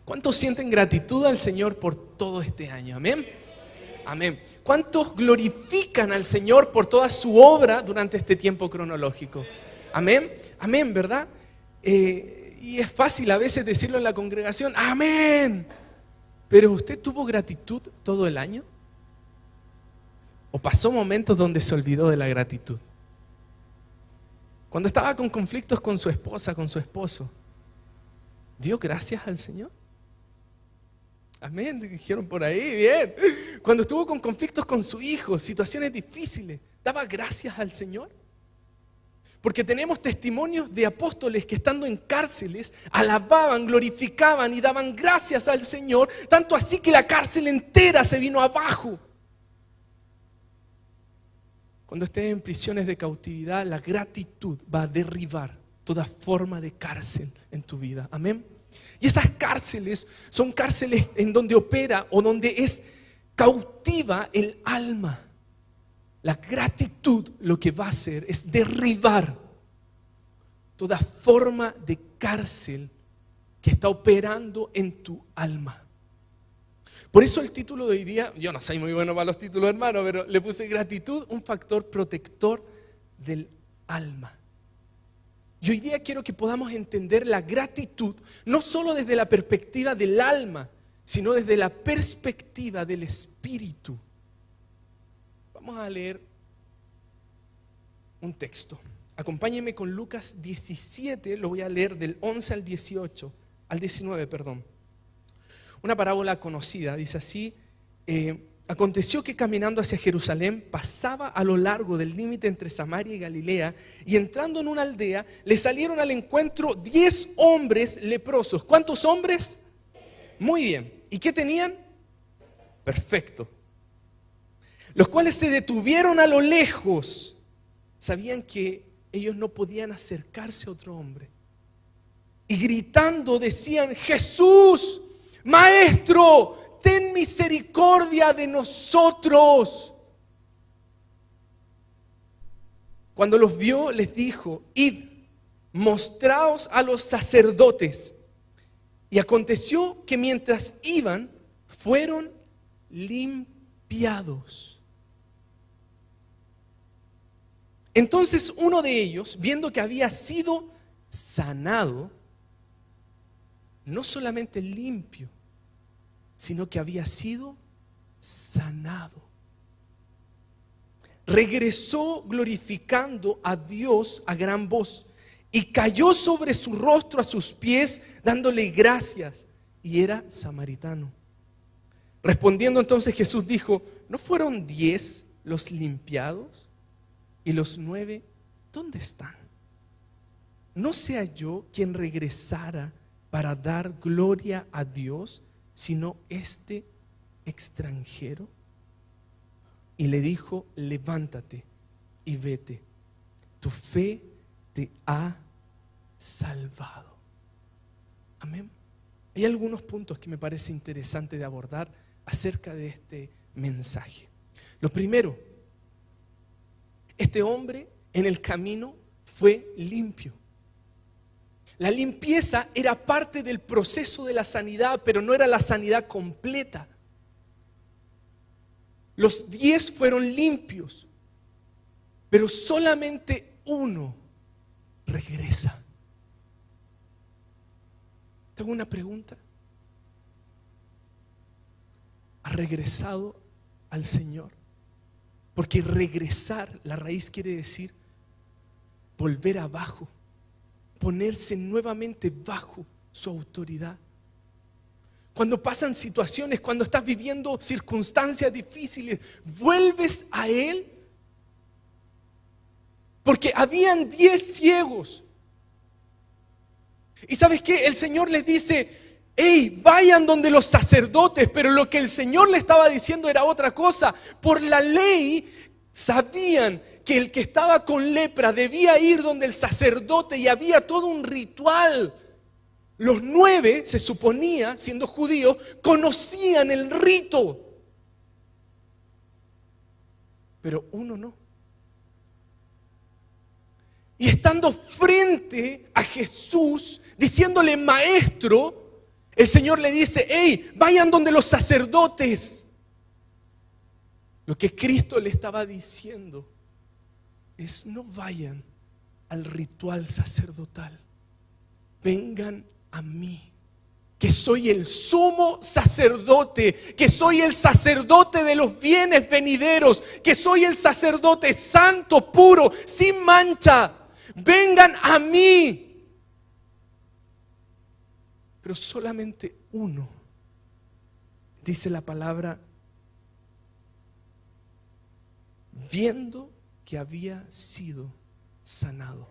¿Cuántos sienten gratitud al Señor por todo este año? Amén. Amén. ¿Cuántos glorifican al Señor por toda su obra durante este tiempo cronológico? Amén. Amén, ¿verdad? Y es fácil a veces decirlo en la congregación, amén. Pero ¿usted tuvo gratitud todo el año? ¿O pasó momentos donde se olvidó de la gratitud? Cuando estaba con conflictos con su esposa, con su esposo, ¿dio gracias al Señor? Amén, dijeron por ahí, bien. Cuando estuvo con conflictos con su hijo, situaciones difíciles, ¿daba gracias al Señor? Porque tenemos testimonios de apóstoles que estando en cárceles alababan, glorificaban y daban gracias al Señor, tanto así que la cárcel entera se vino abajo. Cuando estés en prisiones de cautividad, la gratitud va a derribar toda forma de cárcel en tu vida. Amén. Y esas cárceles son cárceles en donde opera o donde es cautiva el alma. La gratitud lo que va a hacer es derribar toda forma de cárcel que está operando en tu alma. Por eso el título de hoy día, yo no soy muy bueno para los títulos, hermano, pero le puse gratitud, un factor protector del alma. Y hoy día quiero que podamos entender la gratitud, no solo desde la perspectiva del alma, sino desde la perspectiva del espíritu. Vamos a leer un texto. Acompáñenme con Lucas 17, lo voy a leer del 11 al 19, perdón. Una parábola conocida, dice así: aconteció que caminando hacia Jerusalén pasaba a lo largo del límite entre Samaria y Galilea, y entrando en una aldea le salieron al encuentro 10 hombres leprosos. ¿Cuántos hombres? Muy bien. ¿Y qué tenían? Perfecto. Los cuales se detuvieron a lo lejos. Sabían que ellos no podían acercarse a otro hombre. Y gritando decían: Jesús, Maestro, ten misericordia de nosotros. Cuando los vio, les dijo: Id, mostraos a los sacerdotes. Y aconteció que mientras iban, fueron limpiados. Entonces uno de ellos, viendo que había sido sanado, no solamente limpio, sino que había sido sanado, regresó glorificando a Dios a gran voz y cayó sobre su rostro a sus pies dándole gracias, y era samaritano. Respondiendo entonces Jesús dijo: ¿no fueron 10 los limpiados? ¿Y los 9 dónde están? ¿No se halló quien regresara para dar gloria a Dios, sino este extranjero? Y le dijo: levántate y vete, tu fe te ha salvado. Amén. Hay algunos puntos que me parece interesante de abordar acerca de este mensaje. Lo primero, este hombre en el camino fue limpio. La limpieza era parte del proceso de la sanidad, pero no era la sanidad completa. Los 10 fueron limpios, pero solamente uno regresa. Tengo una pregunta. ¿Ha regresado al Señor? Porque regresar, la raíz quiere decir volver abajo, ponerse nuevamente bajo su autoridad. Cuando pasan situaciones, cuando estás viviendo circunstancias difíciles, vuelves a Él. Porque habían 10 ciegos. Y ¿sabes qué? El Señor les dice: hey, vayan donde los sacerdotes. Pero lo que el Señor le estaba diciendo era otra cosa. Por la ley sabían que el que estaba con lepra debía ir donde el sacerdote, y había todo un ritual. Los 9, se suponía, siendo judíos, conocían el rito, pero uno no. Y estando frente a Jesús, diciéndole: Maestro, El Señor le dice, hey, vayan donde los sacerdotes. Lo que Cristo le estaba diciendo es, no vayan al ritual sacerdotal. Vengan a mí, que soy el sumo sacerdote, que soy el sacerdote de los bienes venideros, que soy el sacerdote santo, puro, sin mancha. Vengan a mí. Pero solamente uno, dice la palabra, viendo que había sido sanado.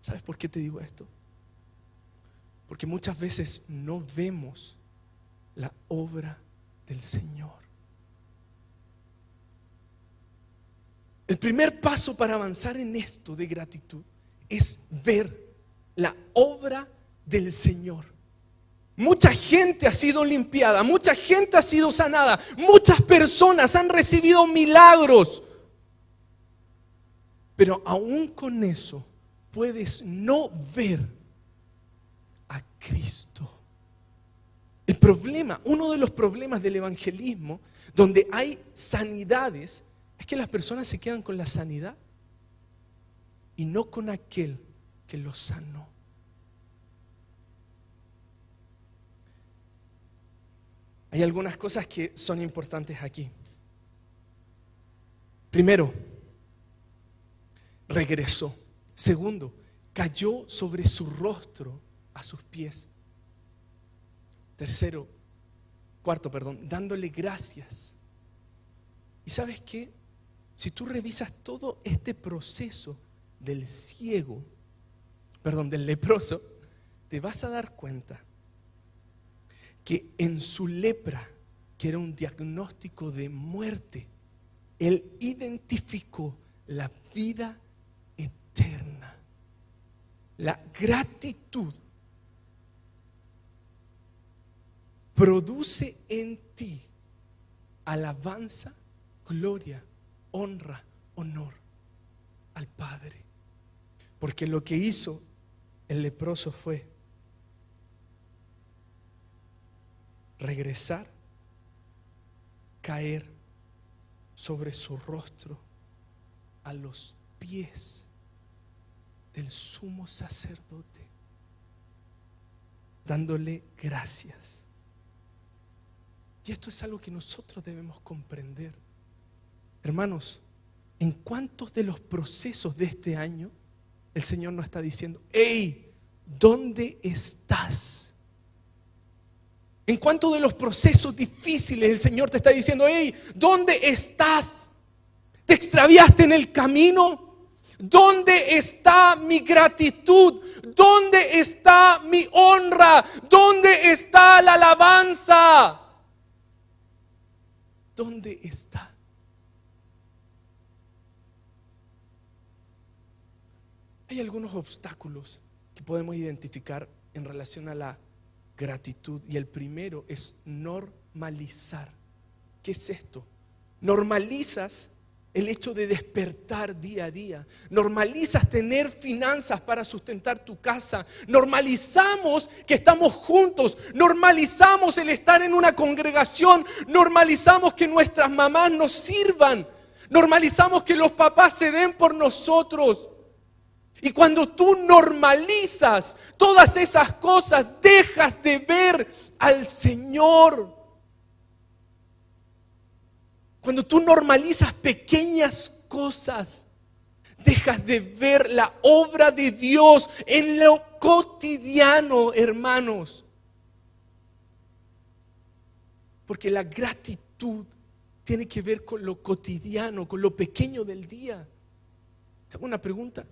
¿Sabes por qué te digo esto? Porque muchas veces no vemos la obra del Señor. El primer paso para avanzar en esto de gratitud es ver la obra del Señor. Mucha gente ha sido limpiada, mucha gente ha sido sanada, muchas personas han recibido milagros. Pero aún con eso puedes no ver a Cristo. El problema, uno de los problemas del evangelismo, donde hay sanidades, es que las personas se quedan con la sanidad y no con aquel que los sanó. Hay algunas cosas que son importantes aquí. Primero, regresó. Segundo, cayó sobre su rostro a sus pies. Cuarto, dándole gracias. ¿Y sabes qué? Si tú revisas todo este proceso del del leproso, te vas a dar cuenta que en su lepra, que era un diagnóstico de muerte, él identificó la vida eterna. La gratitud produce en ti alabanza, gloria, honra, honor al Padre. Porque lo que hizo el leproso fue regresar, caer sobre su rostro a los pies del sumo sacerdote, dándole gracias. Y esto es algo que nosotros debemos comprender. Hermanos, ¿en cuántos de los procesos de este año el Señor nos está diciendo, hey, ¿dónde estás? ¿En cuántos de los procesos difíciles el Señor te está diciendo, hey, ¿dónde estás? ¿Te extraviaste en el camino? ¿Dónde está mi gratitud? ¿Dónde está mi honra? ¿Dónde está la alabanza? ¿Dónde está? Hay algunos obstáculos que podemos identificar en relación a la gratitud, y el primero es normalizar. ¿Qué es esto? Normalizas el hecho de despertar día a día. Normalizas tener finanzas para sustentar tu casa. Normalizamos que estamos juntos. Normalizamos el estar en una congregación. Normalizamos que nuestras mamás nos sirvan. Normalizamos que los papás se den por nosotros. Y cuando tú normalizas todas esas cosas, dejas de ver al Señor. Cuando tú normalizas pequeñas cosas, dejas de ver la obra de Dios en lo cotidiano, hermanos. Porque la gratitud tiene que ver con lo cotidiano, con lo pequeño del día. Te hago una pregunta.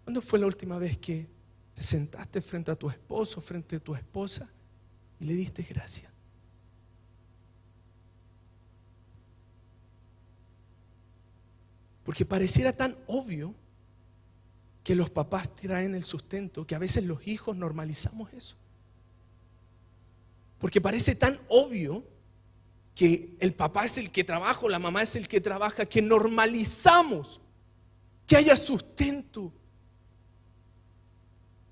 ¿Cuándo fue la última vez que te sentaste frente a tu esposo, frente a tu esposa y le diste gracias? Porque pareciera tan obvio que los papás traen el sustento, que a veces los hijos normalizamos eso. Porque parece tan obvio que el papá es el que trabaja o la mamá es el que trabaja, que normalizamos que haya sustento.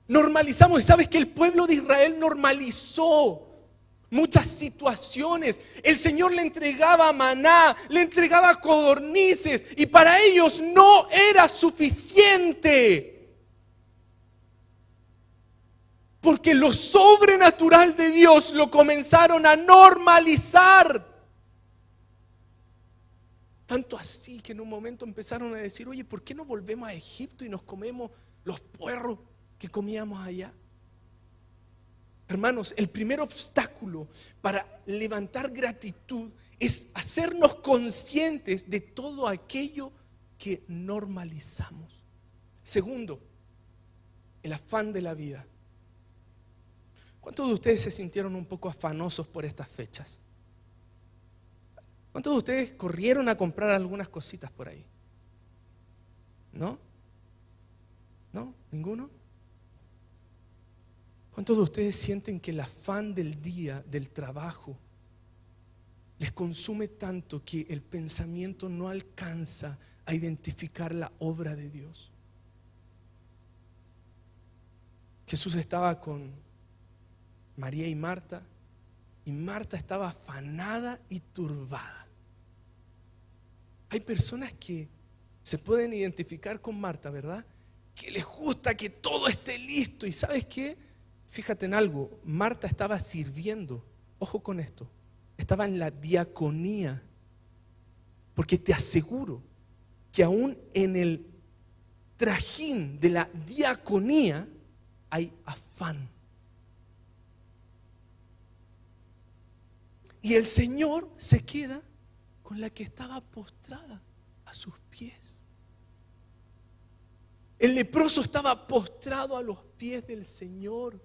Normalizamos. Y sabes que el pueblo de Israel normalizó muchas situaciones. El Señor le entregaba maná, le entregaba codornices, y para ellos no era suficiente. Porque lo sobrenatural de Dios lo comenzaron a normalizar. Tanto así que en un momento empezaron a decir: oye, ¿por qué no volvemos a Egipto y nos comemos los puerros que comíamos allá? Hermanos, el primer obstáculo para levantar gratitud es hacernos conscientes de todo aquello que normalizamos. Segundo, el afán de la vida. ¿Cuántos de ustedes se sintieron un poco afanosos por estas fechas? ¿Cuántos de ustedes corrieron a comprar algunas cositas por ahí? ¿No? ¿No? ¿Ninguno? ¿Cuántos de ustedes sienten que el afán del día, del trabajo, les consume tanto que el pensamiento no alcanza a identificar la obra de Dios? Jesús estaba con María y Marta estaba afanada y turbada. Hay personas que se pueden identificar con Marta, ¿verdad? Que les gusta que todo esté listo. ¿Y sabes qué? Fíjate en algo, Marta estaba sirviendo, ojo con esto, estaba en la diaconía, porque te aseguro que aún en el trajín de la diaconía hay afán. Y el Señor se queda con la que estaba postrada a sus pies. El leproso estaba postrado a los pies del Señor.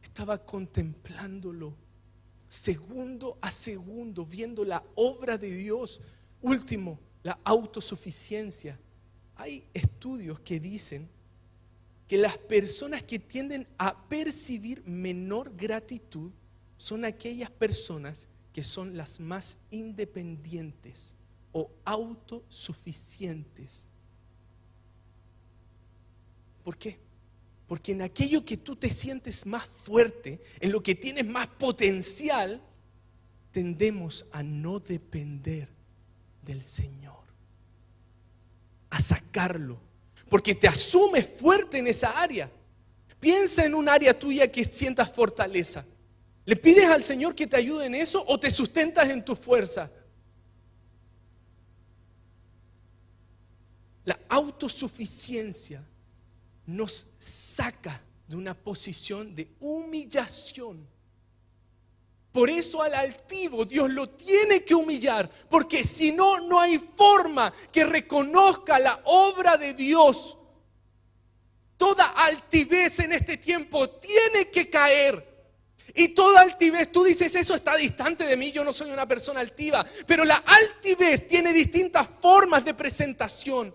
Estaba contemplándolo segundo a segundo, viendo la obra de Dios. Último, la autosuficiencia. Hay estudios que dicen que las personas que tienden a percibir menor gratitud son aquellas personas que son las más independientes o autosuficientes. ¿Por qué? Porque en aquello que tú te sientes más fuerte, en lo que tienes más potencial, tendemos a no depender del Señor, a sacarlo, porque te asumes fuerte en esa área. Piensa en un área tuya que sientas fortaleza. ¿Le pides al Señor que te ayude en eso o te sustentas en tu fuerza? La autosuficiencia nos saca de una posición de humillación. Por eso al altivo Dios lo tiene que humillar, porque si no, no hay forma que reconozca la obra de Dios. Toda altivez en este tiempo tiene que caer. Y toda altivez, tú dices, eso está distante de mí, yo no soy una persona altiva. Pero la altivez tiene distintas formas de presentación.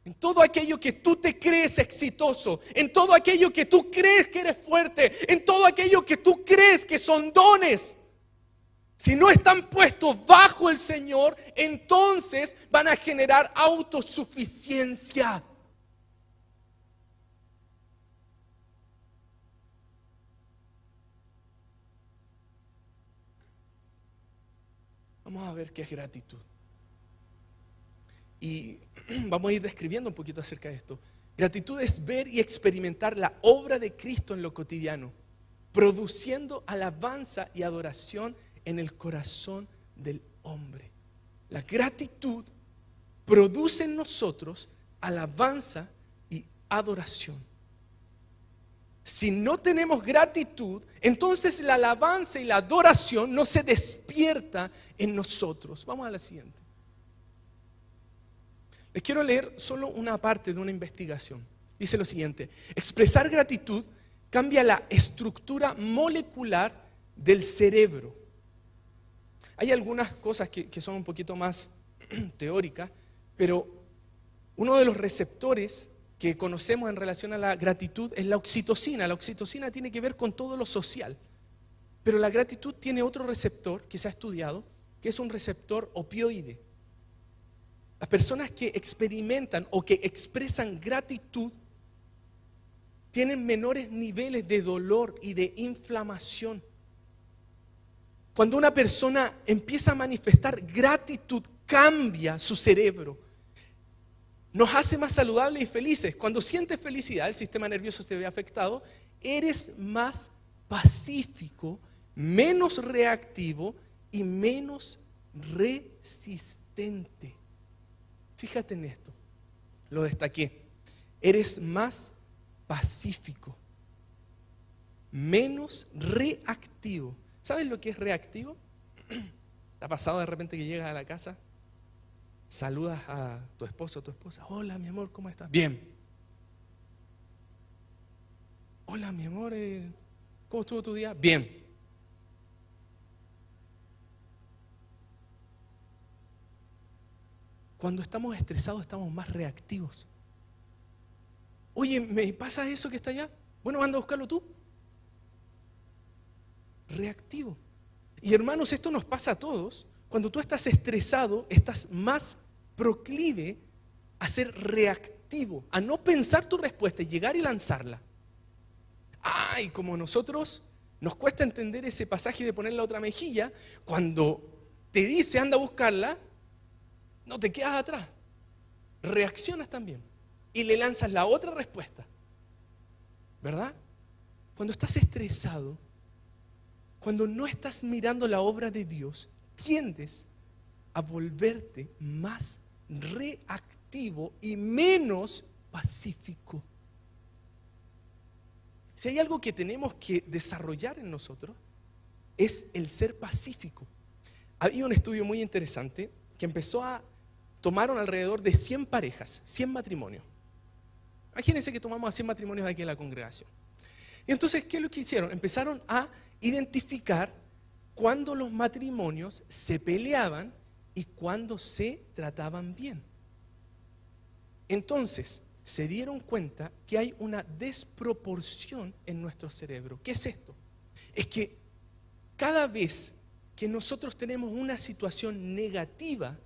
En todo aquello que tú te crees exitoso, en todo aquello que tú crees que eres fuerte, en todo aquello que tú crees que son dones, si no están puestos bajo el Señor, entonces van a generar autosuficiencia. Vamos a ver qué es gratitud. Y vamos a ir describiendo un poquito acerca de esto. Gratitud es ver y experimentar la obra de Cristo en lo cotidiano, produciendo alabanza y adoración en el corazón del hombre. La gratitud produce en nosotros alabanza y adoración. Si no tenemos gratitud, entonces la alabanza y la adoración no se despierta en nosotros. Vamos a la siguiente. Les quiero leer solo una parte de una investigación. Dice lo siguiente: expresar gratitud cambia la estructura molecular del cerebro. Hay algunas cosas que son un poquito más teóricas, pero uno de los receptores que conocemos en relación a la gratitud es la oxitocina. La oxitocina tiene que ver con todo lo social, pero la gratitud tiene otro receptor que se ha estudiado, que es un receptor opioide. Las personas que experimentan o que expresan gratitud tienen menores niveles de dolor y de inflamación. Cuando una persona empieza a manifestar gratitud, cambia su cerebro. Nos hace más saludables y felices. Cuando sientes felicidad, el sistema nervioso se ve afectado, eres más pacífico, menos reactivo y menos resistente. Fíjate en esto, lo destaqué. Eres más pacífico, menos reactivo. ¿Sabes lo que es reactivo? ¿Te ha pasado de repente que llegas a la casa, saludas a tu esposo o tu esposa? Hola, mi amor, ¿cómo estás? Bien. Hola, mi amor, ¿cómo estuvo tu día? Bien. Cuando estamos estresados estamos más reactivos. Oye, ¿me pasa eso que está allá? Bueno, anda a buscarlo tú. Reactivo. Y hermanos, esto nos pasa a todos. Cuando tú estás estresado, estás más proclive a ser reactivo, a no pensar tu respuesta y llegar y lanzarla. Ay, como nosotros nos cuesta entender ese pasaje de poner la otra mejilla, cuando te dice anda a buscarla, no te quedas atrás, reaccionas también y le lanzas la otra respuesta, ¿verdad? Cuando estás estresado, cuando no estás mirando la obra de Dios, tiendes a volverte más reactivo y menos pacífico. Si hay algo que tenemos que desarrollar en nosotros, es el ser pacífico. Había un estudio muy interesante que tomaron alrededor de 100 parejas, 100 matrimonios. Imagínense que tomamos a 100 matrimonios aquí en la congregación. Y entonces, ¿qué es lo que hicieron? Empezaron a identificar cuándo los matrimonios se peleaban y cuándo se trataban bien. Entonces, se dieron cuenta que hay una desproporción en nuestro cerebro. ¿Qué es esto? Es que cada vez que nosotros tenemos una situación negativa,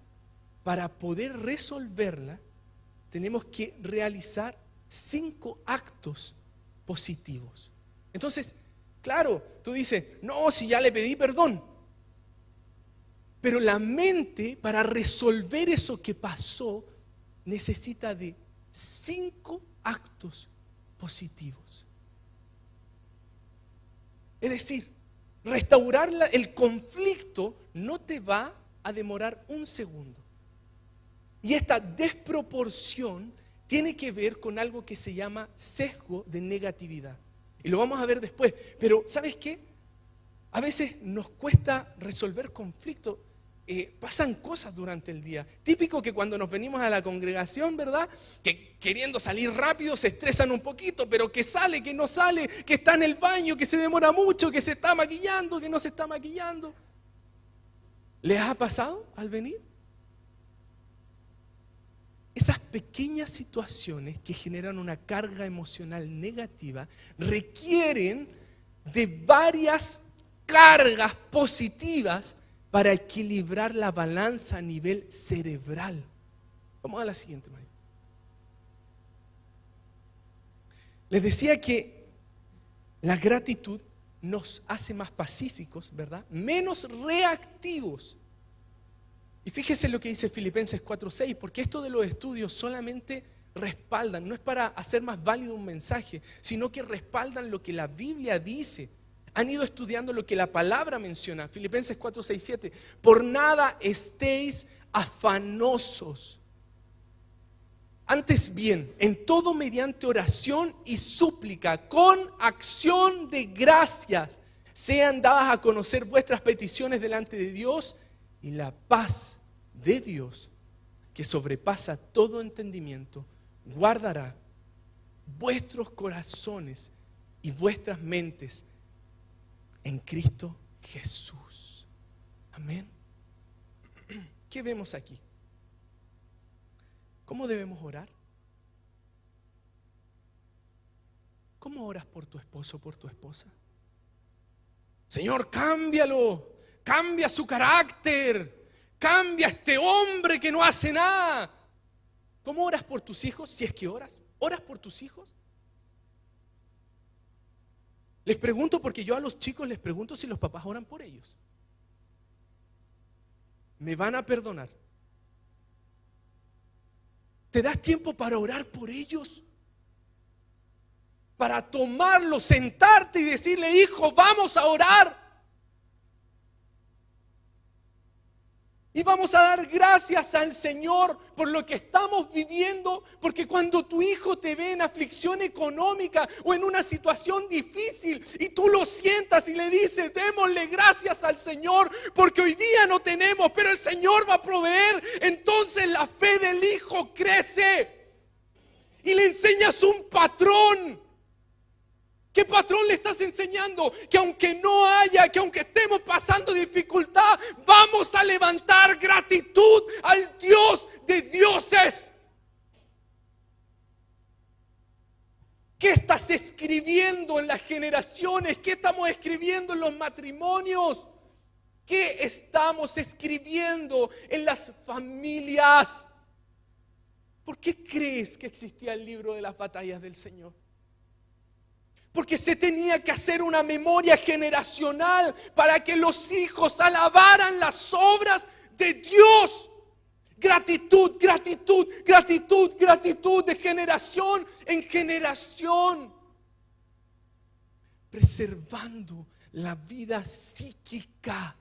para poder resolverla, tenemos que realizar 5 actos positivos. Entonces, claro, tú dices, no, si ya le pedí perdón. Pero la mente, para resolver eso que pasó, necesita de 5 actos positivos. Es decir, restaurar el conflicto no te va a demorar un segundo. Y esta desproporción tiene que ver con algo que se llama sesgo de negatividad. Y lo vamos a ver después. Pero ¿sabes qué? A veces nos cuesta resolver conflictos. Pasan cosas durante el día. Típico que cuando nos venimos a la congregación, ¿verdad? Que queriendo salir rápido se estresan un poquito, pero que sale, que no sale, que está en el baño, que se demora mucho, que se está maquillando, que no se está maquillando. ¿Les ha pasado al venir? Esas pequeñas situaciones que generan una carga emocional negativa requieren de varias cargas positivas para equilibrar la balanza a nivel cerebral. Vamos a la siguiente, María. Les decía que la gratitud nos hace más pacíficos, ¿verdad? Menos reactivos. Y fíjese lo que dice Filipenses 4:6, porque esto de los estudios solamente respaldan, no es para hacer más válido un mensaje, sino que respaldan lo que la Biblia dice. Han ido estudiando lo que la palabra menciona. Filipenses 4:6-7. Por nada estéis afanosos. Antes bien, en todo mediante oración y súplica, con acción de gracias, sean dadas a conocer vuestras peticiones delante de Dios, y la paz de Dios, que sobrepasa todo entendimiento, guardará vuestros corazones y vuestras mentes en Cristo Jesús. Amén. ¿Qué vemos aquí? ¿Cómo debemos orar? ¿Cómo oras por tu esposo o por tu esposa? Señor, cámbialo, cambia su carácter, Cambia a este hombre que no hace nada. ¿Cómo oras por tus hijos? Si es que oras. ¿Oras por tus hijos? Les pregunto porque yo a los chicos les pregunto si los papás oran por ellos. Me van a perdonar. ¿Te das tiempo para orar por ellos? Para tomarlo, sentarte y decirle: hijo, vamos a orar. Y vamos a dar gracias al Señor por lo que estamos viviendo, porque cuando tu hijo te ve en aflicción económica o en una situación difícil y tú lo sientas y le dices: démosle gracias al Señor porque hoy día no tenemos, pero el Señor va a proveer, entonces la fe del hijo crece y le enseñas un patrón. ¿Qué patrón le estás enseñando? Que aunque no haya, que aunque estemos pasando dificultad, vamos a levantar gratitud al Dios de dioses. ¿Qué estás escribiendo en las generaciones? ¿Qué estamos escribiendo en los matrimonios? ¿Qué estamos escribiendo en las familias? ¿Por qué crees que existía el libro de las batallas del Señor? Porque se tenía que hacer una memoria generacional para que los hijos alabaran las obras de Dios. Gratitud, gratitud, gratitud, gratitud de generación en generación. Preservando la vida psíquica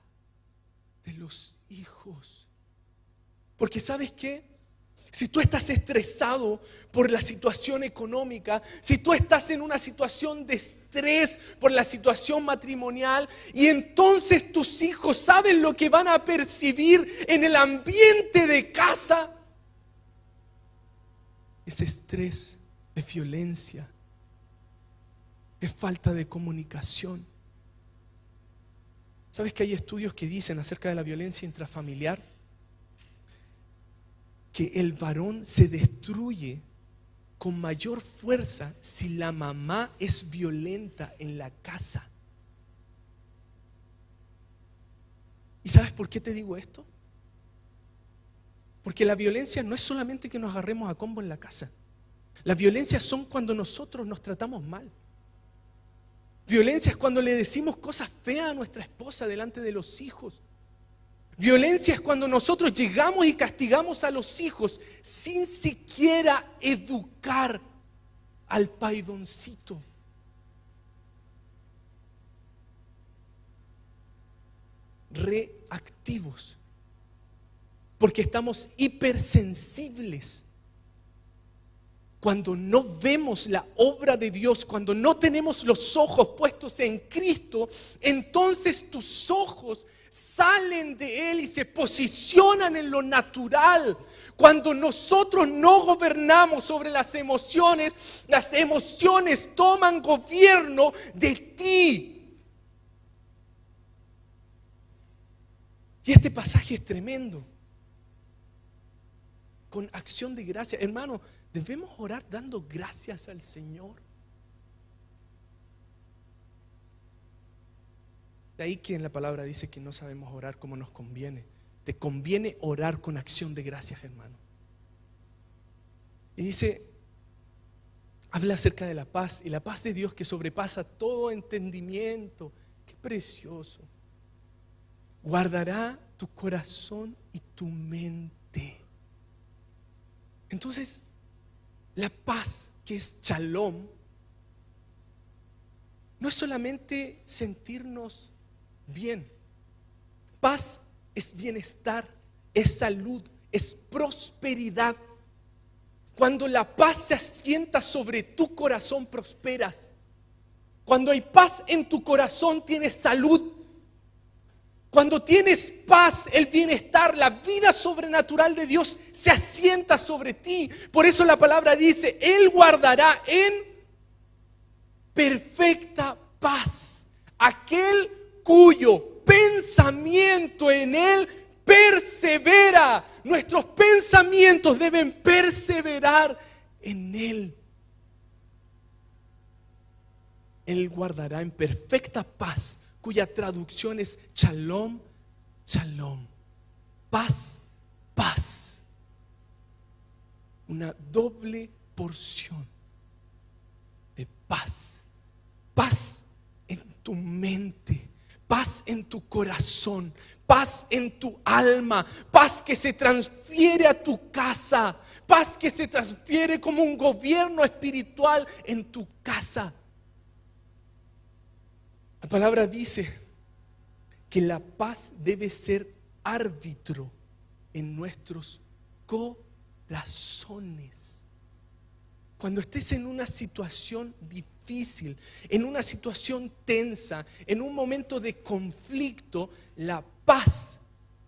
de los hijos. Porque ¿sabes qué? Si tú estás estresado por la situación económica, si tú estás en una situación de estrés por la situación matrimonial, y entonces tus hijos saben lo que van a percibir en el ambiente de casa, es estrés, es violencia, es falta de comunicación. ¿Sabes que hay estudios que dicen acerca de la violencia intrafamiliar? Que el varón se destruye con mayor fuerza si la mamá es violenta en la casa. ¿Y sabes por qué te digo esto? Porque la violencia no es solamente que nos agarremos a combo en la casa. La violencia son cuando nosotros nos tratamos mal. Violencia es cuando le decimos cosas feas a nuestra esposa delante de los hijos. Violencia es cuando nosotros llegamos y castigamos a los hijos sin siquiera educar al paidoncito. Reactivos. Porque estamos hipersensibles. Cuando no vemos la obra de Dios, cuando no tenemos los ojos puestos en Cristo, entonces tus ojos salen de Él y se posicionan en lo natural. Cuando nosotros no gobernamos sobre las emociones toman gobierno de ti. Y este pasaje es tremendo. Con acción de gracia, hermano, debemos orar dando gracias al Señor. De ahí que en la palabra dice que no sabemos orar como nos conviene. Te conviene orar con acción de gracias, hermano. Y dice, habla acerca de la paz, y la paz de Dios que sobrepasa todo entendimiento. Qué precioso. Guardará tu corazón y tu mente. Entonces, la paz, que es shalom, no es solamente sentirnos bien. Paz es bienestar, es salud, es prosperidad. Cuando la paz se asienta sobre tu corazón, prosperas. Cuando hay paz en tu corazón, tienes salud. Cuando tienes paz, el bienestar, la vida sobrenatural de Dios se asienta sobre ti. Por eso la palabra dice, Él guardará en perfecta paz aquel cuyo pensamiento en Él persevera. Nuestros pensamientos deben perseverar en Él. Él guardará en perfecta paz, cuya traducción es shalom, shalom. paz, paz. Una doble porción de paz. Paz en tu mente, paz en tu corazón, paz en tu alma, paz que se transfiere a tu casa, paz que se transfiere como un gobierno espiritual en tu casa. La palabra dice que la paz debe ser árbitro en nuestros corazones. Cuando estés en una situación difícil, en una situación tensa, en un momento de conflicto, la paz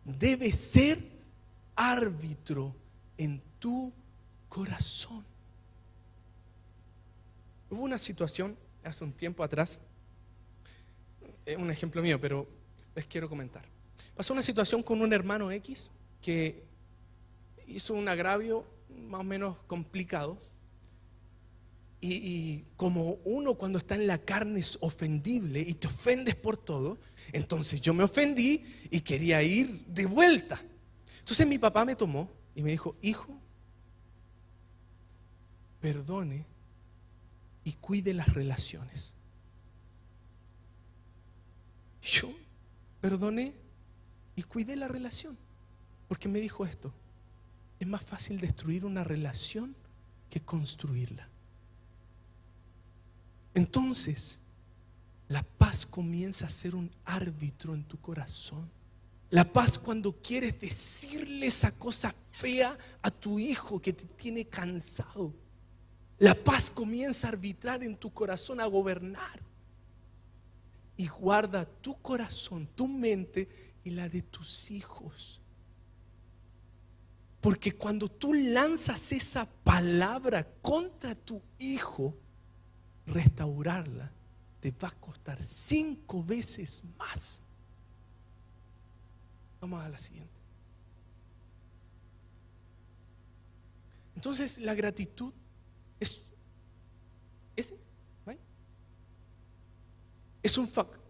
debe ser árbitro en tu corazón. Hubo una situación hace un tiempo atrás, es un ejemplo mío, pero les quiero comentar. Pasó una situación con un hermano X que hizo un agravio más o menos complicado. Y como uno cuando está en la carne es ofendible y te ofendes por todo, entonces yo me ofendí y quería ir de vuelta. Entonces mi papá me tomó y me dijo: hijo, perdone y cuide las relaciones. Yo perdoné y cuidé la relación, porque me dijo esto: es más fácil destruir una relación que construirla. Entonces, la paz comienza a ser un árbitro en tu corazón. La paz cuando quieres decirle esa cosa fea a tu hijo que te tiene cansado. La paz comienza a arbitrar en tu corazón, a gobernar. Y guarda tu corazón, tu mente y la de tus hijos. Porque cuando tú lanzas esa palabra contra tu hijo, restaurarla te va a costar 5 veces más. Vamos a la siguiente. Entonces la gratitud es un factor.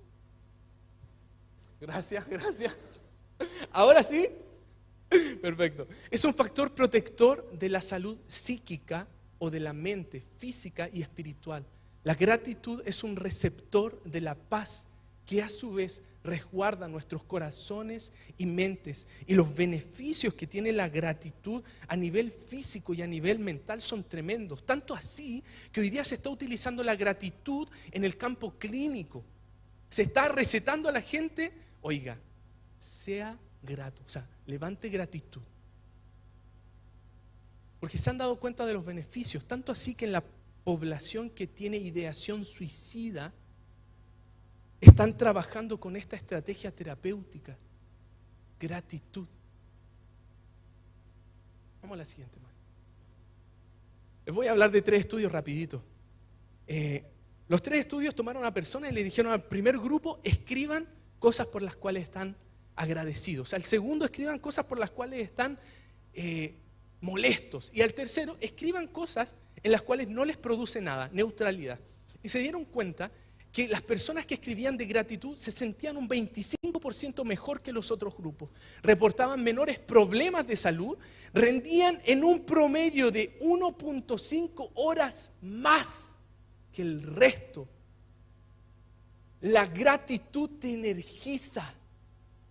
Gracias. Ahora sí. Perfecto. Es un factor protector de la salud psíquica o de la mente física y espiritual. La gratitud es un receptor de la paz que a su vez resguarda nuestros corazones y mentes. Y los beneficios que tiene la gratitud a nivel físico y a nivel mental son tremendos. Tanto así que hoy día se está utilizando la gratitud en el campo clínico. Se está recetando a la gente: oiga, sea grato, o sea, levante gratitud. Porque se han dado cuenta de los beneficios, tanto así que en la población que tiene ideación suicida están trabajando con esta estrategia terapéutica: gratitud. Vamos a la siguiente. Les voy a hablar de 3 estudios rapidito. Los 3 estudios tomaron a una persona y le dijeron al primer grupo: escriban cosas por las cuales están agradecidos. Al segundo, escriban cosas por las cuales están molestos. Y al tercero, escriban cosas en las cuales no les produce nada, neutralidad. Y se dieron cuenta que las personas que escribían de gratitud se sentían un 25% mejor que los otros grupos. Reportaban menores problemas de salud, rendían en un promedio de 1.5 horas más que el resto. La gratitud te energiza,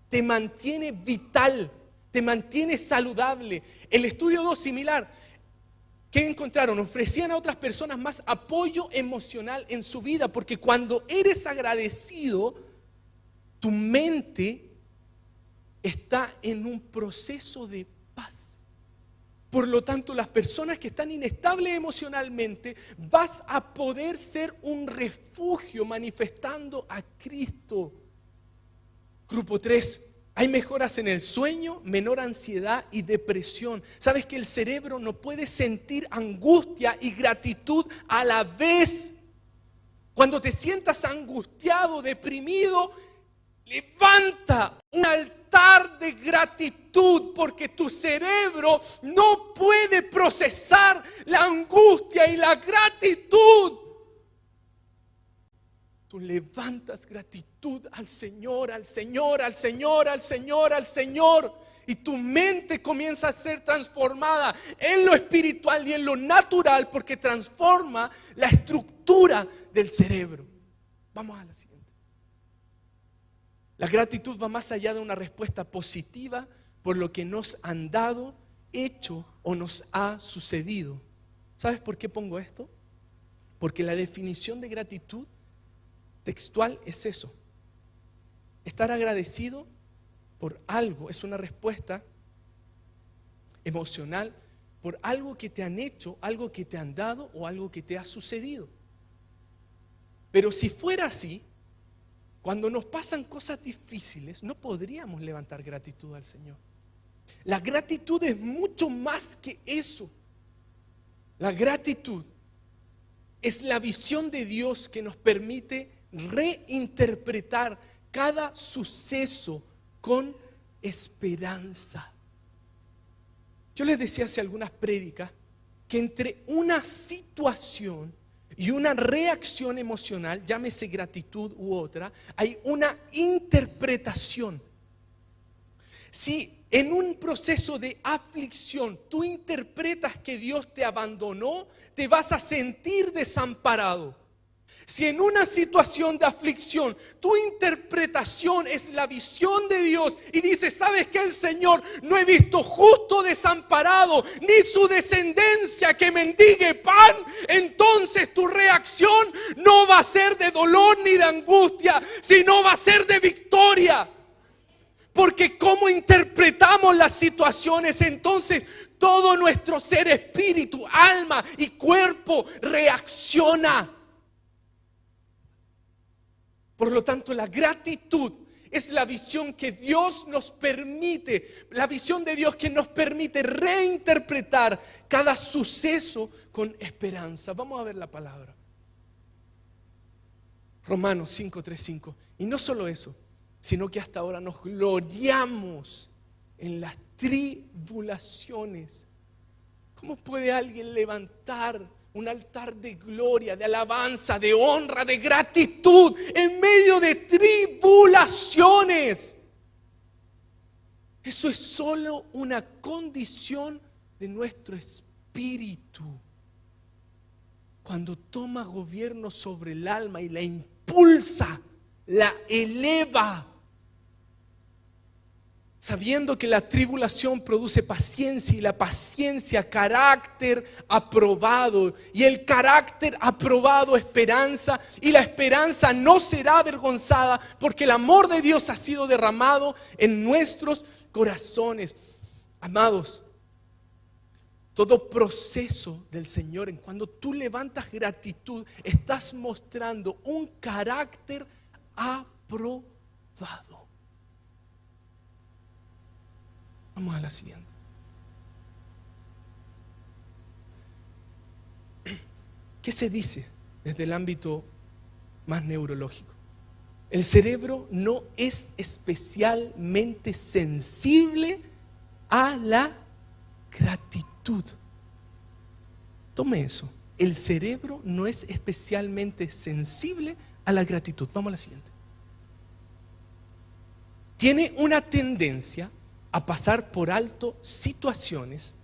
te mantiene vital, te mantiene saludable. El estudio 2, similar. ¿Qué encontraron? Ofrecían a otras personas más apoyo emocional en su vida, porque cuando eres agradecido, tu mente está en un proceso de paz. Por lo tanto, las personas que están inestables emocionalmente, vas a poder ser un refugio manifestando a Cristo. Grupo 3. Hay mejoras en el sueño, menor ansiedad y depresión. ¿Sabes que el cerebro no puede sentir angustia y gratitud a la vez? Cuando te sientas angustiado, deprimido, levanta un altar de gratitud, porque tu cerebro no puede procesar la angustia y la gratitud. Tú levantas gratitud al Señor, al Señor, al Señor, al Señor, al Señor. y tu mente comienza a ser transformada en lo espiritual y en lo natural, porque transforma la estructura del cerebro. Vamos a la siguiente. La gratitud va más allá de una respuesta positiva por lo que nos han dado, hecho o nos ha sucedido. ¿Sabes por qué pongo esto? Porque la definición de gratitud textual es eso. Estar agradecido por algo es una respuesta emocional por algo que te han hecho, algo que te han dado o algo que te ha sucedido. Pero si fuera así, cuando nos pasan cosas difíciles, no podríamos levantar gratitud al Señor. La gratitud es mucho más que eso. La gratitud es la visión de Dios que nos permite reinterpretar cada suceso con esperanza. Yo les decía hace algunas prédicas que entre una situación y una reacción emocional, llámese gratitud u otra, hay una interpretación. Si en un proceso de aflicción tú interpretas que Dios te abandonó, te vas a sentir desamparado. Si en una situación de aflicción tu interpretación es la visión de Dios y dices, ¿sabes qué? El Señor no he visto justo desamparado, ni su descendencia que mendigue pan, entonces tu reacción no va a ser de dolor ni de angustia, sino va a ser de victoria. Porque cómo interpretamos las situaciones, entonces todo nuestro ser, espíritu, alma y cuerpo reacciona. Por lo tanto, la gratitud es la visión que Dios nos permite, la visión de Dios que nos permite reinterpretar cada suceso con esperanza. Vamos a ver la palabra. Romanos 5:3-5. Y no solo eso, sino que hasta ahora nos gloriamos en las tribulaciones. ¿Cómo puede alguien levantar un altar de gloria, de alabanza, de honra, de gratitud en medio de tribulaciones? Eso es solo una condición de nuestro espíritu. Cuando toma gobierno sobre el alma y la impulsa, la eleva, sabiendo que la tribulación produce paciencia y la paciencia carácter aprobado y el carácter aprobado esperanza y la esperanza no será avergonzada porque el amor de Dios ha sido derramado en nuestros corazones. Amados, todo proceso del Señor, en cuando tú levantas gratitud, estás mostrando un carácter aprobado. Vamos a la siguiente. ¿Qué se dice desde el ámbito más neurológico? El cerebro no es especialmente sensible a la gratitud. Tome eso. El cerebro no es especialmente sensible a la gratitud. Vamos a la siguiente. Tiene una tendencia a pasar por alto situaciones,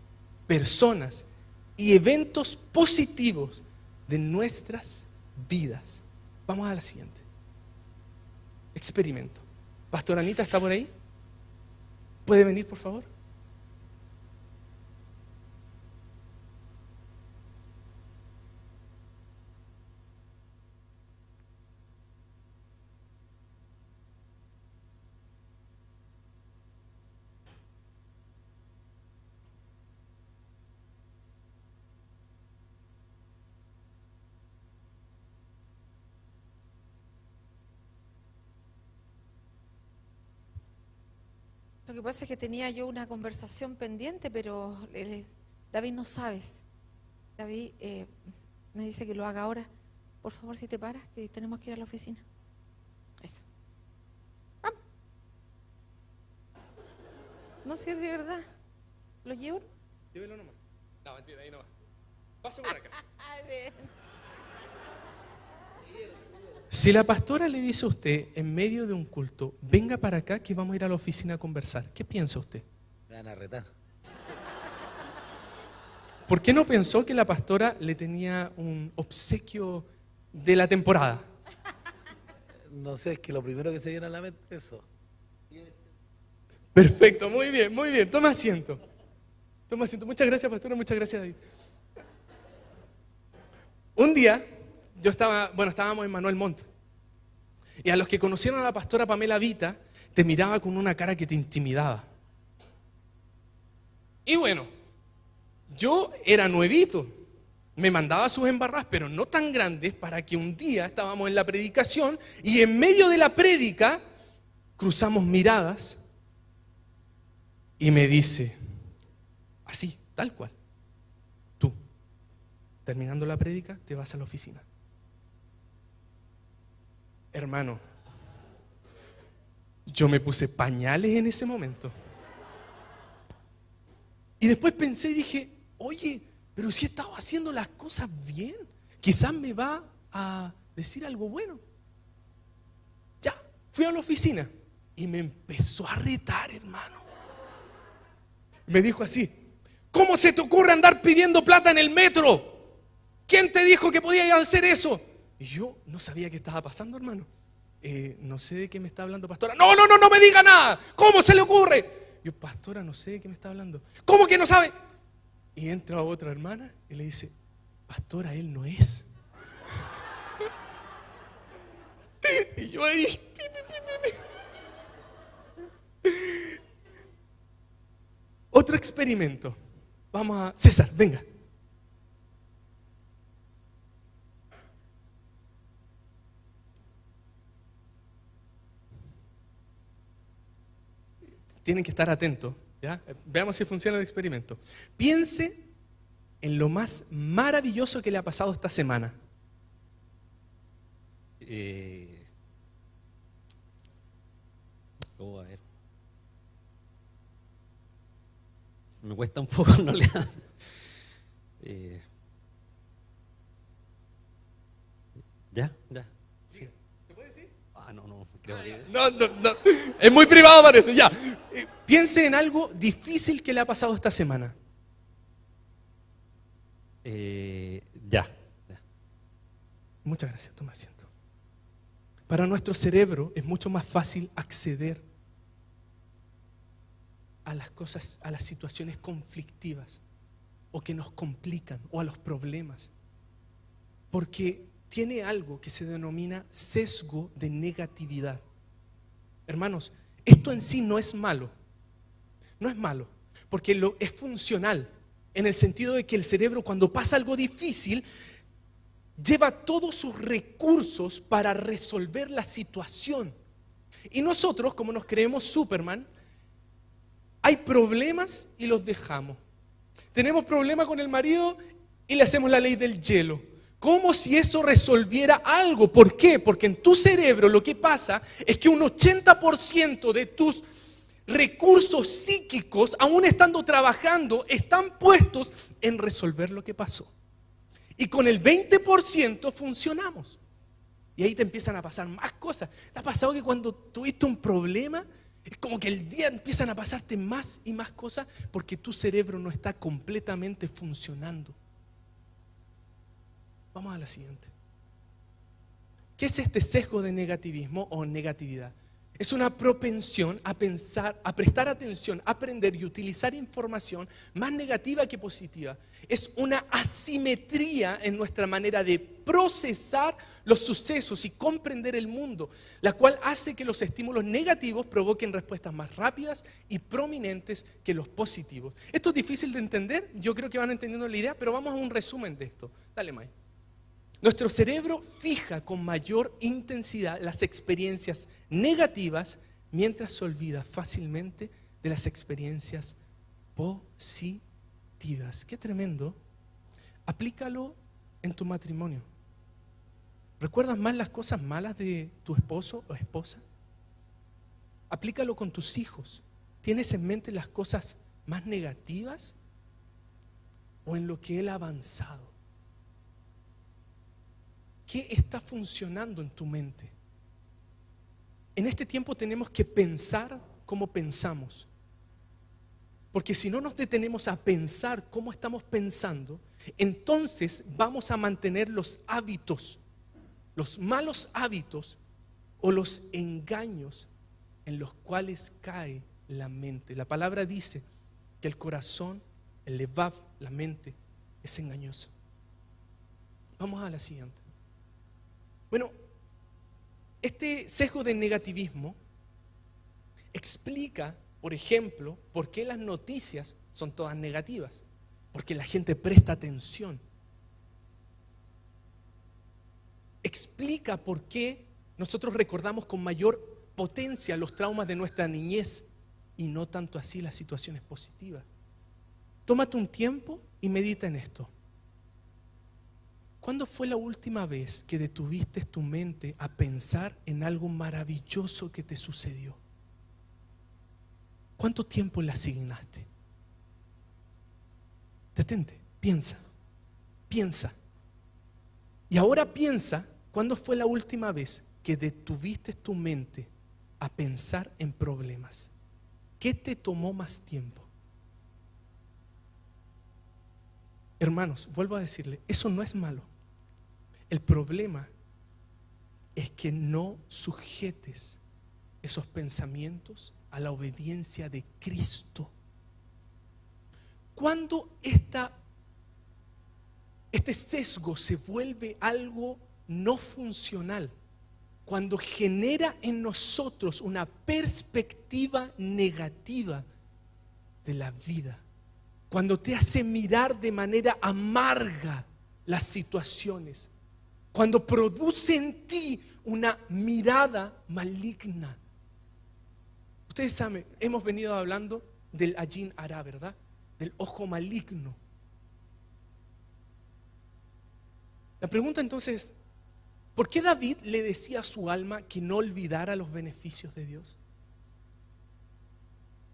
personas y eventos positivos de nuestras vidas. Vamos a la siguiente. Experimento. Pastor Anita, ¿está por ahí? ¿Puede venir, por favor? Lo que pasa es que tenía yo una conversación pendiente, pero David no sabes. David me dice que lo haga ahora. Por favor, si te paras, que tenemos que ir a la oficina. Eso. Vamos. No, si es de verdad. ¿Lo llevo? Llévelo nomás. No, mentira, ahí nomás. Pase por acá. Si la pastora le dice a usted en medio de un culto, venga para acá que vamos a ir a la oficina a conversar, ¿qué piensa usted? Me van a retar. ¿Por qué no pensó que la pastora le tenía un obsequio de la temporada? No sé, es que lo primero que se viene a la mente es eso. Perfecto, muy bien, muy bien. Toma asiento. Toma asiento. Muchas gracias, pastora, muchas gracias, David. Un día, estábamos en Manuel Montt. Y a los que conocieron a la pastora Pamela Vita, te miraba con una cara que te intimidaba. Y bueno, yo era nuevito, me mandaba sus embarradas, pero no tan grandes para que un día estábamos en la predicación y en medio de la prédica cruzamos miradas y me dice, así, tal cual, tú, terminando la prédica, te vas a la oficina. Hermano, yo me puse pañales en ese momento. Y después pensé y dije, oye, pero si he estado haciendo las cosas bien, quizás me va a decir algo bueno. Ya, fui a la oficina y me empezó a retar, hermano. Me dijo así, ¿cómo se te ocurre andar pidiendo plata en el metro? ¿Quién te dijo que podías hacer eso? Y yo no sabía qué estaba pasando, hermano. No sé de qué me está hablando, pastora. No me diga nada. ¿Cómo se le ocurre? Yo, pastora, no sé de qué me está hablando. ¿Cómo que no sabe? Y entra otra hermana y le dice, pastora, él no es. Y yo ahí. Otro experimento. Vamos a... César, venga. Tienen que estar atentos, ¿ya? Veamos si funciona el experimento. Piense en lo más maravilloso que le ha pasado esta semana. A ver. Me cuesta un poco en realidad. ¿Ya? Sí. ¿Se puede decir? No, creo que... No. Es muy privado, parece, ya. Piense en algo difícil que le ha pasado esta semana. Ya. Muchas gracias, toma asiento. Para nuestro cerebro es mucho más fácil acceder a las cosas, a las situaciones conflictivas o que nos complican o a los problemas, porque tiene algo que se denomina sesgo de negatividad. Hermanos, esto en sí no es malo, porque es funcional en el sentido de que el cerebro, cuando pasa algo difícil, lleva todos sus recursos para resolver la situación. Y nosotros, como nos creemos Superman, hay problemas y los dejamos. Tenemos problemas con el marido y le hacemos la ley del hielo. Como si eso resolviera algo. ¿Por qué? Porque en tu cerebro lo que pasa es que un 80% de tus recursos psíquicos, aún estando trabajando, están puestos en resolver lo que pasó. Y con el 20% funcionamos. Y ahí te empiezan a pasar más cosas. ¿Te ha pasado que cuando tuviste un problema, es como que el día empiezan a pasarte más y más cosas porque tu cerebro no está completamente funcionando? Vamos a la siguiente. ¿Qué es este sesgo de negativismo o negatividad? Es una propensión a pensar, a prestar atención, a aprender y utilizar información más negativa que positiva. Es una asimetría en nuestra manera de procesar los sucesos y comprender el mundo, la cual hace que los estímulos negativos provoquen respuestas más rápidas y prominentes que los positivos. Esto es difícil de entender, yo creo que van entendiendo la idea, pero vamos a un resumen de esto. Dale, May. Nuestro cerebro fija con mayor intensidad las experiencias negativas mientras se olvida fácilmente de las experiencias positivas. Qué tremendo. Aplícalo en tu matrimonio. ¿Recuerdas más las cosas malas de tu esposo o esposa? Aplícalo con tus hijos. ¿Tienes en mente las cosas más negativas o en lo que él ha avanzado? ¿Qué está funcionando en tu mente? En este tiempo tenemos que pensar como pensamos. Porque si no nos detenemos a pensar cómo estamos pensando, entonces vamos a mantener los hábitos, los malos hábitos o los engaños en los cuales cae la mente. La palabra dice que el corazón, el levav, la mente, es engañosa. Vamos a la siguiente. Bueno, este sesgo de negativismo explica, por ejemplo, por qué las noticias son todas negativas. Porque la gente presta atención. Explica por qué nosotros recordamos con mayor potencia los traumas de nuestra niñez y no tanto así las situaciones positivas. Tómate un tiempo y medita en esto. ¿Cuándo fue la última vez que detuviste tu mente a pensar en algo maravilloso que te sucedió? ¿Cuánto tiempo le asignaste? Detente, piensa. Y ahora piensa, ¿cuándo fue la última vez que detuviste tu mente a pensar en problemas? ¿Qué te tomó más tiempo? Hermanos, vuelvo a decirle, eso no es malo. El problema es que no sujetes esos pensamientos a la obediencia de Cristo. Cuando este sesgo se vuelve algo no funcional, cuando genera en nosotros una perspectiva negativa de la vida, cuando te hace mirar de manera amarga las situaciones, cuando produce en ti una mirada maligna. Ustedes saben, hemos venido hablando del Ayin Ara, ¿verdad? Del ojo maligno. La pregunta entonces es, ¿por qué David le decía a su alma que no olvidara los beneficios de Dios?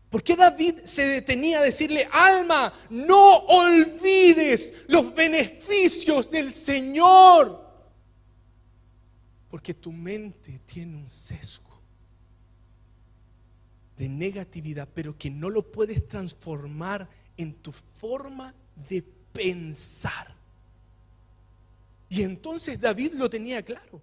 ¿Por qué David se detenía a decirle, alma, no olvides los beneficios del Señor? Porque tu mente tiene un sesgo de negatividad, pero que no lo puedes transformar en tu forma de pensar. Y entonces David lo tenía claro.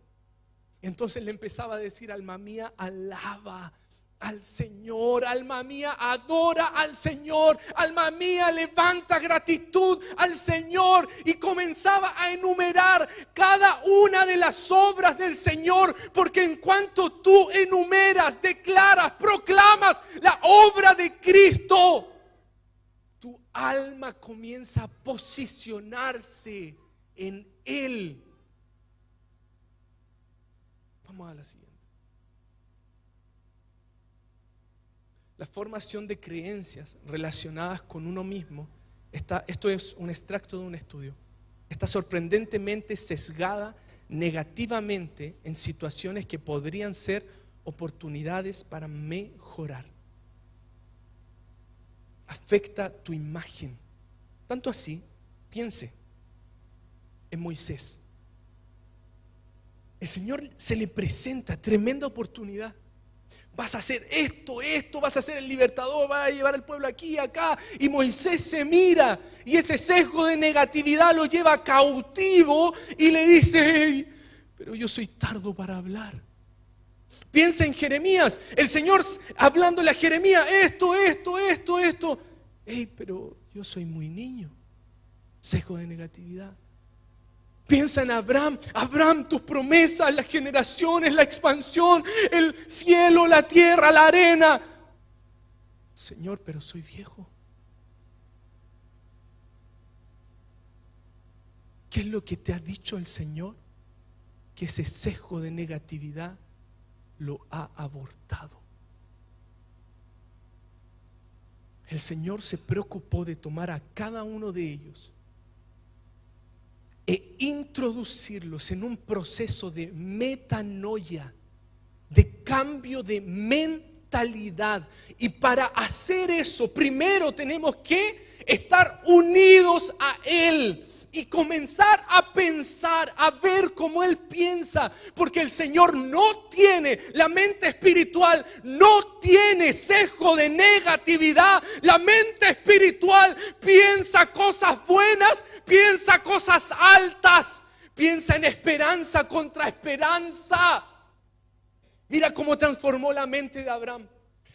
Entonces le empezaba a decir, alma mía, alaba al Señor, alma mía, adora al Señor, alma mía, levanta gratitud al Señor. Y comenzaba a enumerar cada una de las obras del Señor, porque en cuanto tú enumeras, declaras, proclamas la obra de Cristo, tu alma comienza a posicionarse en Él. Vamos a la siguiente. La formación de creencias relacionadas con uno mismo, esto es un extracto de un estudio, está sorprendentemente sesgada negativamente en situaciones que podrían ser oportunidades para mejorar. Afecta tu imagen. Tanto así, piense en Moisés. El Señor se le presenta tremenda oportunidad. Vas a hacer esto, vas a ser el libertador, vas a llevar al pueblo aquí, acá. Y Moisés se mira y ese sesgo de negatividad lo lleva cautivo y le dice, hey, pero yo soy tardo para hablar. Piensa en Jeremías, el Señor hablándole a Jeremías, esto. Hey, pero yo soy muy niño. Sesgo de negatividad. Piensa en Abraham, tus promesas, las generaciones, la expansión, el cielo, la tierra, la arena. Señor, pero soy viejo. ¿Qué es lo que te ha dicho el Señor? Que ese sesgo de negatividad lo ha abortado. El Señor se preocupó de tomar a cada uno de ellos e introducirlos en un proceso de metanoia, de cambio de mentalidad. Y para hacer eso, primero tenemos que estar unidos a Él. y comenzar a pensar, a ver cómo Él piensa, porque el Señor no tiene, la mente espiritual no tiene sesgo de negatividad. La mente espiritual piensa cosas buenas, piensa cosas altas, piensa en esperanza contra esperanza. Mira cómo transformó la mente de Abraham.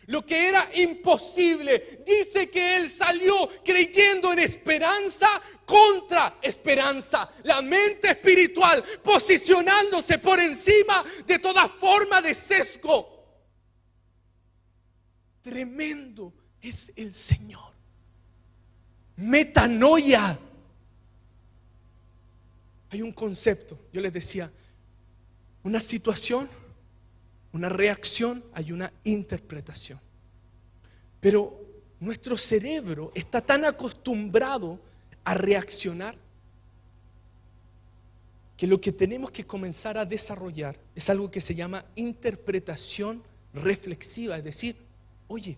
Lo que era imposible, dice que él salió creyendo en esperanza contra esperanza. La mente espiritual posicionándose por encima de toda forma de sesgo. Tremendo es el Señor. Metanoia. Hay un concepto, yo les decía, una situación, una reacción, hay una interpretación. Pero nuestro cerebro está tan acostumbrado a reaccionar que lo que tenemos que comenzar a desarrollar es algo que se llama interpretación reflexiva. Es decir, oye,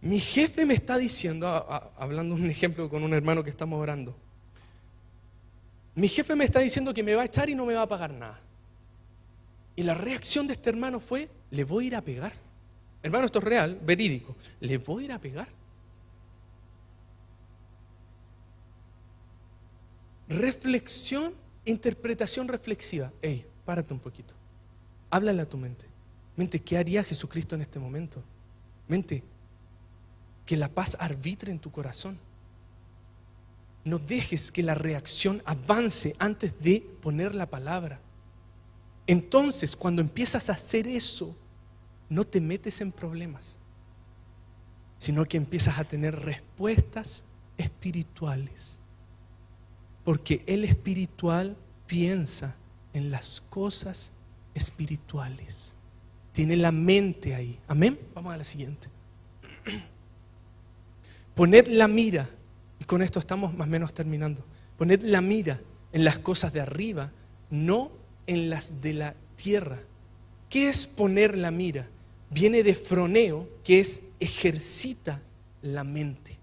mi jefe me está diciendo, hablando un ejemplo con un hermano que estamos orando, mi jefe me está diciendo que me va a echar y no me va a pagar nada. Y la reacción de este hermano fue, le voy a ir a pegar. Hermano, esto es real, verídico. Le voy a ir a pegar. Reflexión, interpretación reflexiva. Ey, párate un poquito. Háblale a tu mente. Mente, ¿qué haría Jesucristo en este momento? Mente, que la paz arbitre en tu corazón. No dejes que la reacción avance antes de poner la palabra. Entonces, cuando empiezas a hacer eso, no te metes en problemas, sino que empiezas a tener respuestas espirituales. Porque el espiritual piensa en las cosas espirituales. Tiene la mente ahí. Amén. Vamos a la siguiente. Poned la mira, y con esto estamos más o menos terminando. Poned la mira en las cosas de arriba, no en las de la tierra. ¿Qué es poner la mira? Viene de froneo, que es ejercita la mente.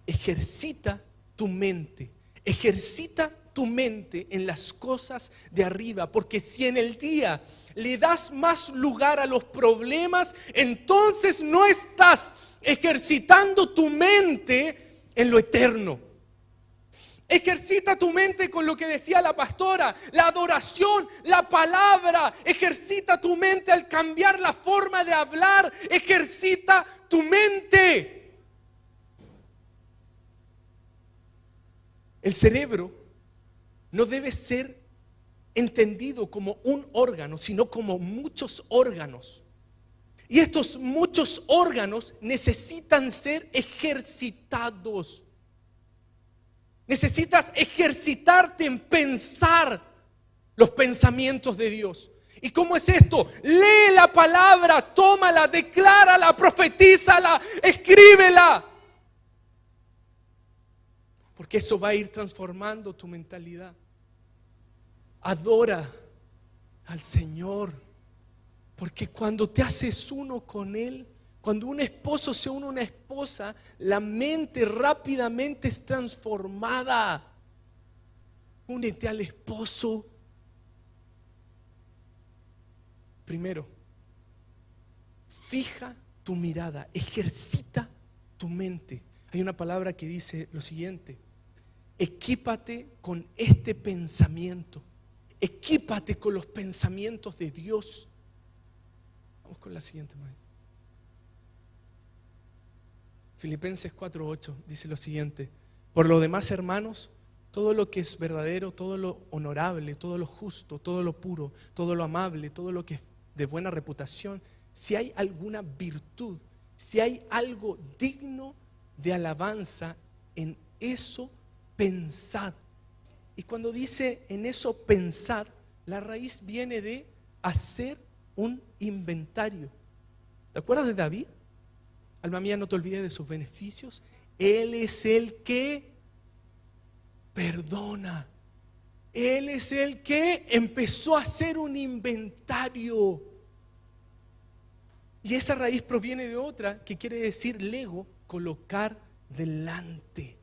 Ejercita tu mente. Ejercita tu mente en las cosas de arriba, porque si en el día le das más lugar a los problemas, entonces no estás ejercitando tu mente en lo eterno. Ejercita tu mente con lo que decía la pastora, la adoración, la palabra. Ejercita tu mente al cambiar la forma de hablar. Ejercita tu mente. El cerebro no debe ser entendido como un órgano, sino como muchos órganos. Y estos muchos órganos necesitan ser ejercitados. Necesitas ejercitarte en pensar los pensamientos de Dios. ¿Y cómo es esto? Lee la palabra, tómala, declárala, profetízala, escríbela. Porque eso va a ir transformando tu mentalidad. Adora al Señor. Porque cuando te haces uno con Él, cuando un esposo se une a una esposa, la mente rápidamente es transformada. Únete al esposo. Primero, fija tu mirada, ejercita tu mente. Hay una palabra que dice lo siguiente: equípate con este pensamiento. Equípate con los pensamientos de Dios. Vamos con la siguiente, María. Filipenses 4:8 dice lo siguiente: por lo demás, hermanos, todo lo que es verdadero, todo lo honorable, todo lo justo, todo lo puro, todo lo amable, todo lo que es de buena reputación, si hay alguna virtud, si hay algo digno de alabanza, en eso pensad. Y cuando dice en eso pensad, la raíz viene de hacer un inventario. ¿Te acuerdas de David? Alma mía, no te olvides de sus beneficios. Él es el que perdona. Él es el que empezó a hacer un inventario. Y esa raíz proviene de otra que quiere decir lego, colocar delante.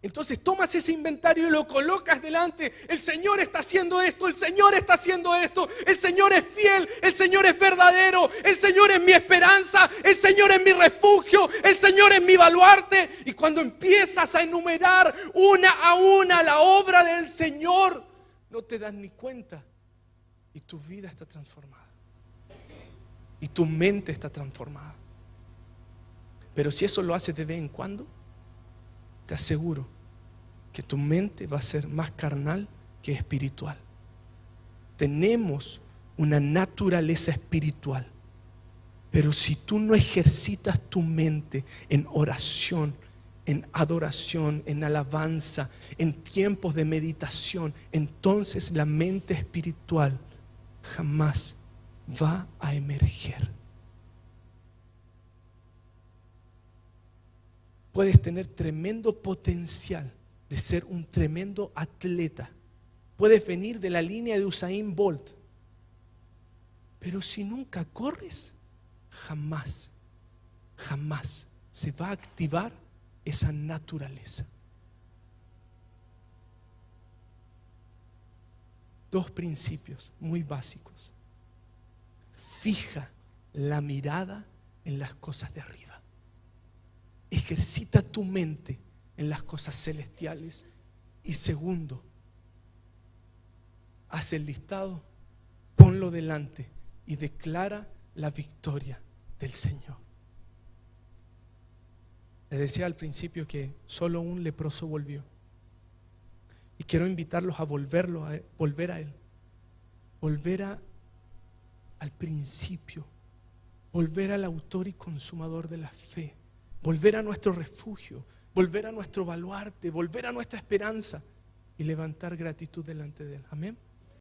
Entonces tomas ese inventario y lo colocas delante. El Señor está haciendo esto, el Señor está haciendo esto, el Señor es fiel, el Señor es verdadero, el Señor es mi esperanza, el Señor es mi refugio, el Señor es mi baluarte. Y cuando empiezas a enumerar una a una la obra del Señor, no te das ni cuenta y tu vida está transformada. Y tu mente está transformada. Pero si eso lo haces de vez en cuando, te aseguro que tu mente va a ser más carnal que espiritual. Tenemos una naturaleza espiritual, pero si tú no ejercitas tu mente en oración, en adoración, en alabanza, en tiempos de meditación, entonces la mente espiritual jamás va a emerger. Puedes tener tremendo potencial de ser un tremendo atleta. Puedes venir de la línea de Usain Bolt. Pero si nunca corres, jamás se va a activar esa naturaleza. 2 principios muy básicos. Fija la mirada en las cosas de arriba. Ejercita tu mente en las cosas celestiales. Y segundo, haz el listado, ponlo delante y declara la victoria del Señor. Les decía al principio que solo un leproso volvió. Y quiero invitarlos a volver a Él. Volver al principio. Volver al autor y consumador de la fe. Volver a nuestro refugio, volver a nuestro baluarte, volver a nuestra esperanza y levantar gratitud delante de Él. Amén.